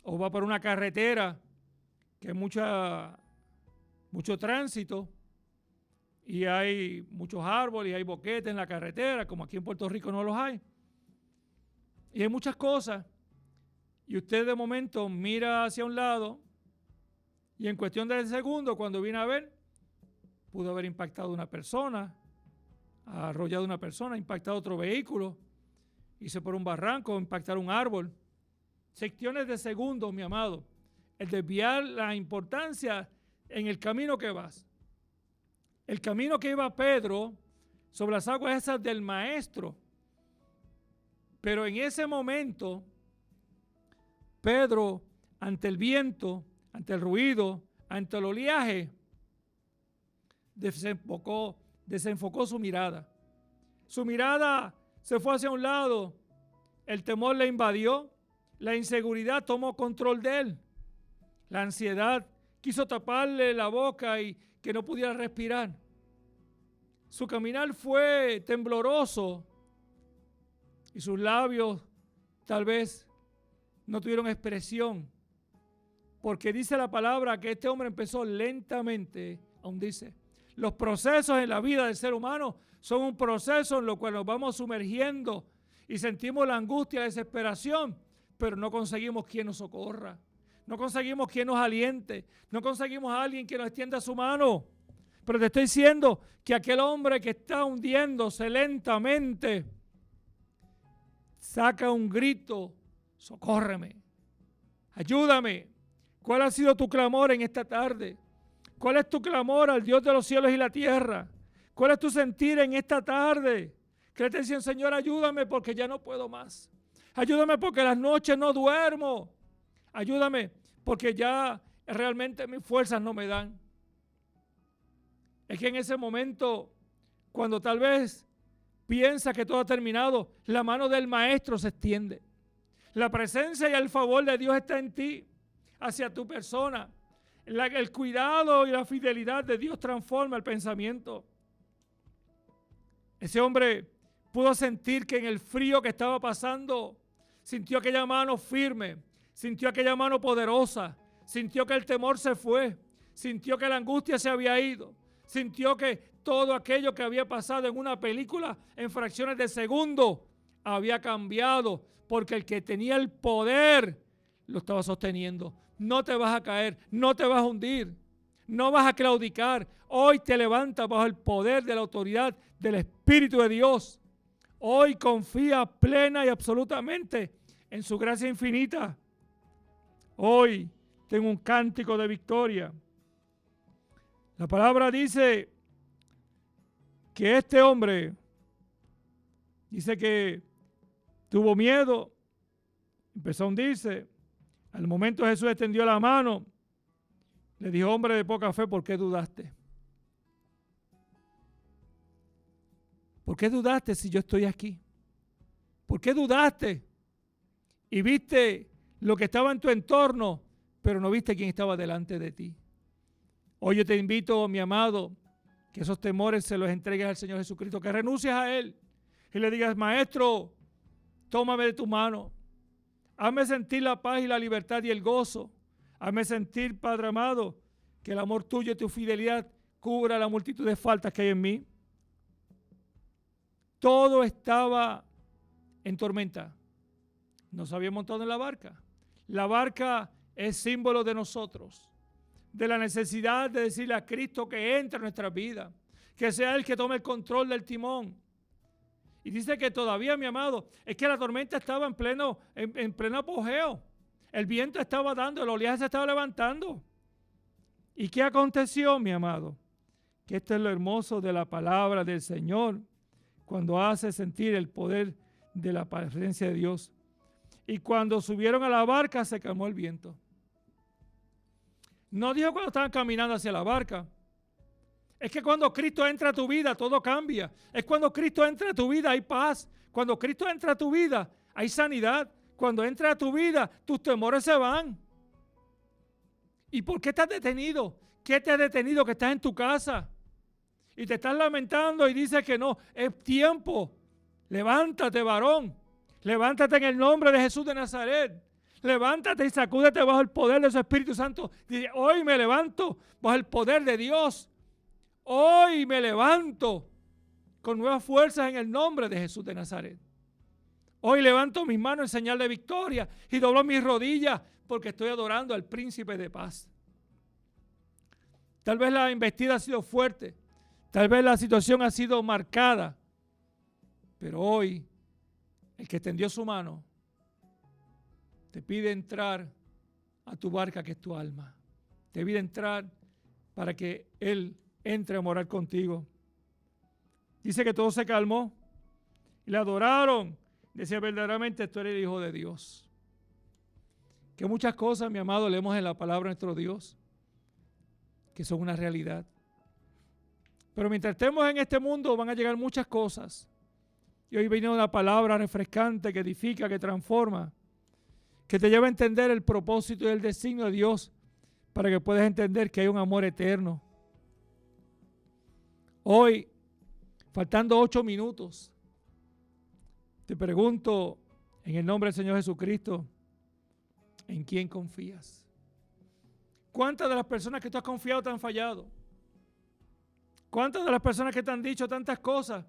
o va por una carretera que hay mucho tránsito y hay muchos árboles y hay boquetes en la carretera, como aquí en Puerto Rico no los hay. Y hay muchas cosas y usted de momento mira hacia un lado y en cuestión de segundos, cuando viene a ver, pudo haber impactado a una persona, arrollado a una persona, impactado otro vehículo, irse por un barranco, impactar un árbol. Secciones de segundos, mi amado. El desviar la importancia en el camino que vas. El camino que iba Pedro sobre las aguas esas del maestro. Pero en ese momento, Pedro, ante el viento, ante el ruido, ante el oleaje, desenfocó su mirada. Su mirada se fue hacia un lado, el temor le invadió, la inseguridad tomó control de él, la ansiedad quiso taparle la boca y que no pudiera respirar. Su caminar fue tembloroso y sus labios tal vez no tuvieron expresión, porque dice la palabra que este hombre empezó lentamente a hundirse. Los procesos en la vida del ser humano son un proceso en lo cual nos vamos sumergiendo y sentimos la angustia, la desesperación, pero no conseguimos quien nos socorra, no conseguimos quien nos aliente, no conseguimos a alguien que nos extienda su mano. Pero te estoy diciendo que aquel hombre que está hundiéndose lentamente saca un grito, socórreme, ayúdame. ¿Cuál ha sido tu clamor en esta tarde? ¿Cuál es tu clamor al Dios de los cielos y la tierra? ¿Cuál es tu sentir en esta tarde? Que te dicen, Señor, ayúdame porque ya no puedo más. Ayúdame porque las noches no duermo. Ayúdame porque ya realmente mis fuerzas no me dan. Es que en ese momento, cuando tal vez piensa que todo ha terminado, la mano del Maestro se extiende. La presencia y el favor de Dios está en ti, hacia tu persona. El cuidado y la fidelidad de Dios transforma el pensamiento. Ese hombre pudo sentir que en el frío que estaba pasando, sintió aquella mano firme, sintió aquella mano poderosa, sintió que el temor se fue, sintió que la angustia se había ido, sintió que todo aquello que había pasado en una película en fracciones de segundo había cambiado, porque el que tenía el poder lo estaba sosteniendo. No te vas a caer, no te vas a hundir. No vas a claudicar. Hoy te levantas bajo el poder de la autoridad del Espíritu de Dios. Hoy confía plena y absolutamente en su gracia infinita. Hoy tengo un cántico de victoria. La palabra dice que este hombre dice que tuvo miedo, empezó a hundirse. Al momento Jesús extendió la mano, le dijo: hombre de poca fe, ¿por qué dudaste? ¿Por qué dudaste si yo estoy aquí? ¿Por qué dudaste? Y viste lo que estaba en tu entorno, pero no viste quién estaba delante de ti. Hoy yo te invito, mi amado, que esos temores se los entregues al Señor Jesucristo, que renuncies a Él y le digas: Maestro, tómame de tu mano. Hazme sentir la paz y la libertad y el gozo. Hazme sentir, Padre amado, que el amor tuyo y tu fidelidad cubra la multitud de faltas que hay en mí. Todo estaba en tormenta. No se había montado en la barca. La barca es símbolo de nosotros, de la necesidad de decirle a Cristo que entre en nuestra vida, que sea Él que tome el control del timón. Y dice que todavía, mi amado, es que la tormenta estaba en pleno apogeo. El viento estaba dando, el oleaje se estaba levantando. ¿Y qué aconteció, mi amado? Que esto es lo hermoso de la palabra del Señor, cuando hace sentir el poder de la presencia de Dios. Y cuando subieron a la barca, se calmó el viento. No dijo cuando estaban caminando hacia la barca. Es que cuando Cristo entra a tu vida, todo cambia. Es cuando Cristo entra a tu vida, hay paz. Cuando Cristo entra a tu vida, hay sanidad. Cuando entra a tu vida, tus temores se van. ¿Y por qué estás detenido? ¿Qué te ha detenido? Que estás en tu casa y te estás lamentando y dices que no, es tiempo. Levántate, varón. Levántate en el nombre de Jesús de Nazaret. Levántate y sacúdete bajo el poder de su Espíritu Santo. Dice: hoy me levanto bajo el poder de Dios. Hoy me levanto con nuevas fuerzas en el nombre de Jesús de Nazaret. Hoy levanto mis manos en señal de victoria y doblo mis rodillas porque estoy adorando al príncipe de paz. Tal vez la embestida ha sido fuerte. Tal vez la situación ha sido marcada. Pero hoy el que extendió su mano te pide entrar a tu barca, que es tu alma. Te pide entrar para que Él entre a morar contigo. Dice que todo se calmó y le adoraron. Decía: verdaderamente tú eres el Hijo de Dios. Que muchas cosas, mi amado, leemos en la palabra de nuestro Dios que son una realidad. Pero mientras estemos en este mundo van a llegar muchas cosas. Y hoy viene una palabra refrescante que edifica, que transforma, que te lleva a entender el propósito y el designio de Dios para que puedas entender que hay un amor eterno. Hoy, faltando 8 minutos, te pregunto en el nombre del Señor Jesucristo, ¿en quién confías? ¿Cuántas de las personas que tú has confiado te han fallado? ¿Cuántas de las personas que te han dicho tantas cosas?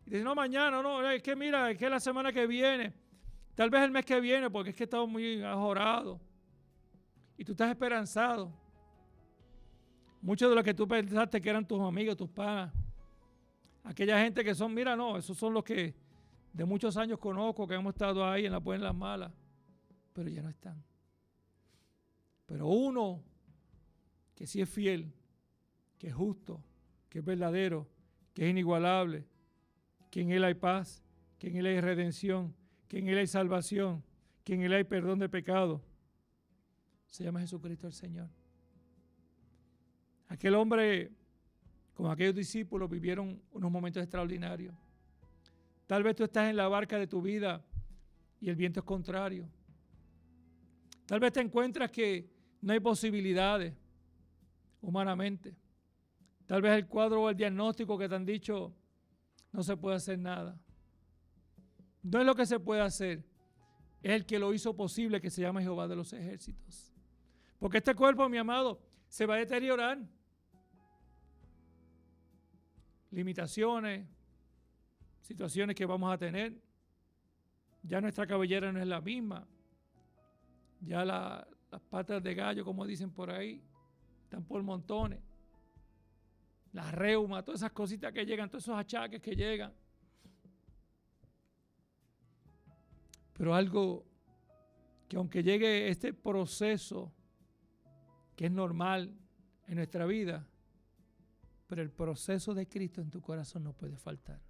Y dicen: no, mañana, no, es que mira, es que la semana que viene, tal vez el mes que viene, porque es que estamos muy ajorados. Y tú estás esperanzado. Muchos de los que tú pensaste que eran tus amigos, tus panas, aquella gente que son, mira, no, esos son los que de muchos años conozco, que hemos estado ahí en las buenas y en las malas, pero ya no están. Pero uno que sí es fiel, que es justo, que es verdadero, que es inigualable, que en Él hay paz, que en Él hay redención, que en Él hay salvación, que en Él hay perdón de pecado, se llama Jesucristo el Señor. Aquel hombre, con aquellos discípulos, vivieron unos momentos extraordinarios. Tal vez tú estás en la barca de tu vida y el viento es contrario. Tal vez te encuentras que no hay posibilidades humanamente. Tal vez el cuadro o el diagnóstico que te han dicho: no se puede hacer nada. No es lo que se puede hacer, es el que lo hizo posible, que se llama Jehová de los ejércitos. Porque este cuerpo, mi amado, se va a deteriorar. Limitaciones, situaciones que vamos a tener. Ya nuestra cabellera no es la misma. Ya las patas de gallo, como dicen por ahí, están por montones. La reuma, todas esas cositas que llegan, todos esos achaques que llegan. Pero algo que aunque llegue este proceso, que es normal en nuestra vida, pero el proceso de Cristo en tu corazón no puede faltar.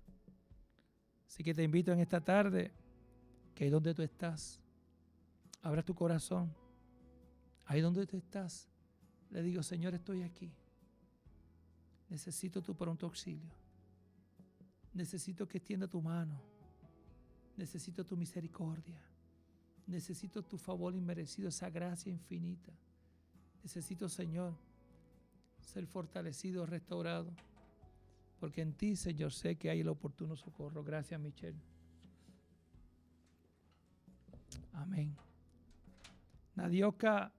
Así que te invito en esta tarde, que ahí donde tú estás, abra tu corazón. Ahí donde tú estás, le digo, Señor, estoy aquí. Necesito tu pronto auxilio. Necesito que extienda tu mano. Necesito tu misericordia. Necesito tu favor inmerecido, esa gracia infinita. Necesito, Señor, ser fortalecido, restaurado. Porque en ti, Señor, sé que hay el oportuno socorro. Gracias, Michelle. Amén. Nadioca,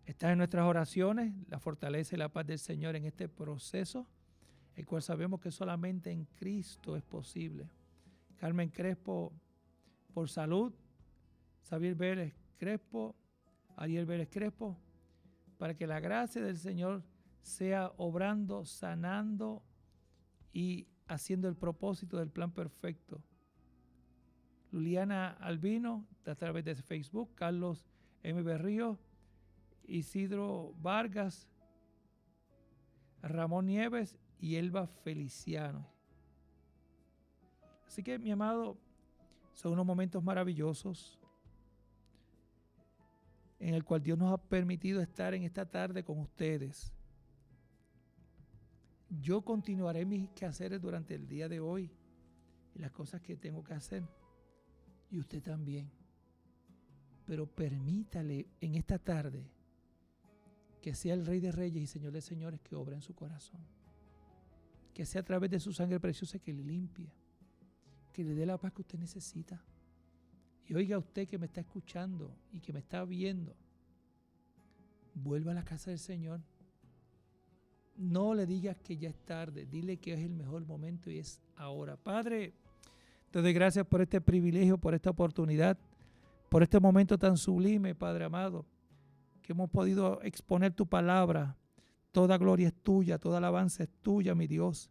está en nuestras oraciones, la fortaleza y la paz del Señor en este proceso, el cual sabemos que solamente en Cristo es posible. Carmen Crespo, por salud. Xavier Vélez Crespo, Ariel Vélez Crespo, para que la gracia del Señor sea obrando, sanando y haciendo el propósito del plan perfecto. Luliana Albino, a través de Facebook. Carlos M. Berrío, Isidro Vargas, Ramón Nieves y Elba Feliciano. Así que, mi amado, son unos momentos maravillosos en el cual Dios nos ha permitido estar en esta tarde con ustedes. Yo continuaré mis quehaceres durante el día de hoy y las cosas que tengo que hacer. Y usted también. Pero permítale en esta tarde que sea el Rey de Reyes y Señor de Señores que obra en su corazón. Que sea a través de su sangre preciosa que le limpie. Que le dé la paz que usted necesita. Y oiga usted que me está escuchando y que me está viendo. Vuelva a la casa del Señor. No le digas que ya es tarde. Dile que es el mejor momento y es ahora. Padre, te doy gracias por este privilegio, por esta oportunidad, por este momento tan sublime, Padre amado, que hemos podido exponer tu palabra. Toda gloria es tuya, toda alabanza es tuya, mi Dios.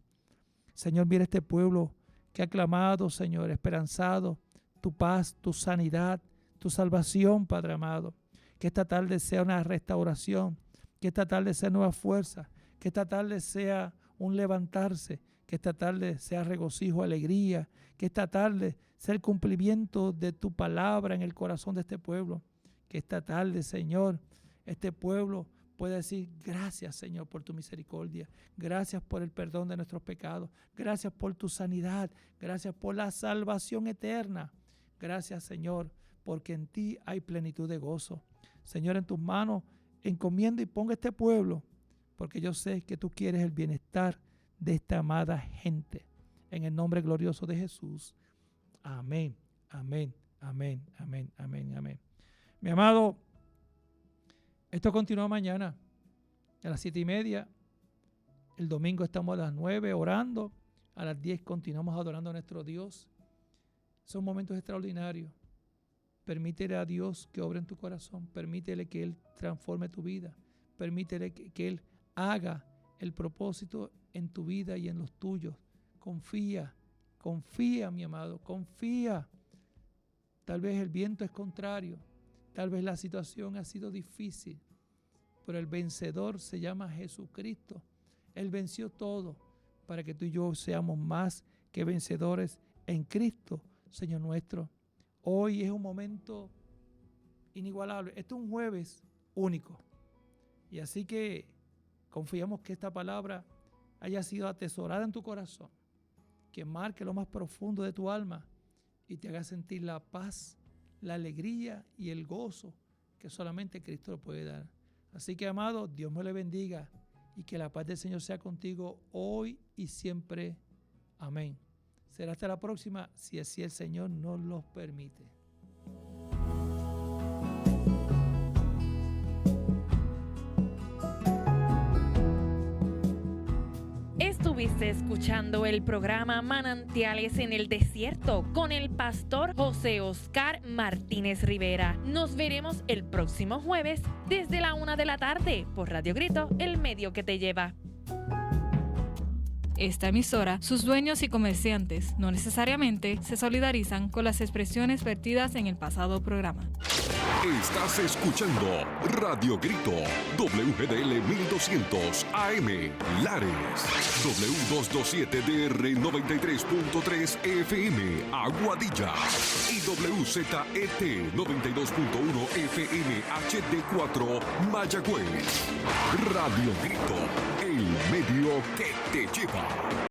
Señor, mira este pueblo que ha clamado, Señor, esperanzado, tu paz, tu sanidad, tu salvación, Padre amado. Que esta tarde sea una restauración, que esta tarde sea nueva fuerza, que esta tarde sea un levantarse, que esta tarde sea regocijo, alegría, que esta tarde sea el cumplimiento de tu palabra en el corazón de este pueblo. Que esta tarde, Señor, este pueblo pueda decir gracias, Señor, por tu misericordia. Gracias por el perdón de nuestros pecados. Gracias por tu sanidad. Gracias por la salvación eterna. Gracias, Señor, porque en ti hay plenitud de gozo. Señor, en tus manos encomiendo y pongo este pueblo, porque yo sé que tú quieres el bienestar de esta amada gente. En el nombre glorioso de Jesús. Amén, amén, amén, amén, amén, amén. Mi amado, esto continúa mañana a las 7:30. El domingo estamos a las 9 orando. A las 10 continuamos adorando a nuestro Dios. Son momentos extraordinarios. Permítele a Dios que obre en tu corazón. Permítele que Él transforme tu vida. Permítele que Él haga el propósito en tu vida y en los tuyos. Confía, confía, mi amado, confía. Tal vez el viento es contrario. Tal vez la situación ha sido difícil. Pero el vencedor se llama Jesucristo. Él venció todo para que tú y yo seamos más que vencedores en Cristo, Señor nuestro. Hoy es un momento inigualable. Esto es un jueves único. Y así que confiamos que esta palabra haya sido atesorada en tu corazón, que marque lo más profundo de tu alma y te haga sentir la paz, la alegría y el gozo que solamente Cristo lo puede dar. Así que, amado, Dios me le bendiga y que la paz del Señor sea contigo hoy y siempre. Amén. Será hasta la próxima, si así el Señor nos lo permite. Estuviste escuchando el programa Manantiales en el Desierto con el pastor José Oscar Martínez Rivera. Nos veremos el próximo jueves desde la 1 de la tarde por Radio Grito, el medio que te lleva. Esta emisora, sus dueños y comerciantes no necesariamente se solidarizan con las expresiones vertidas en el pasado programa. Estás escuchando Radio Grito, WGDL 1200 AM, Lares, W227DR 93.3 FM, Aguadilla, y WZET 92.1 FM HD4, Mayagüez. Radio Grito, el medio que te lleva.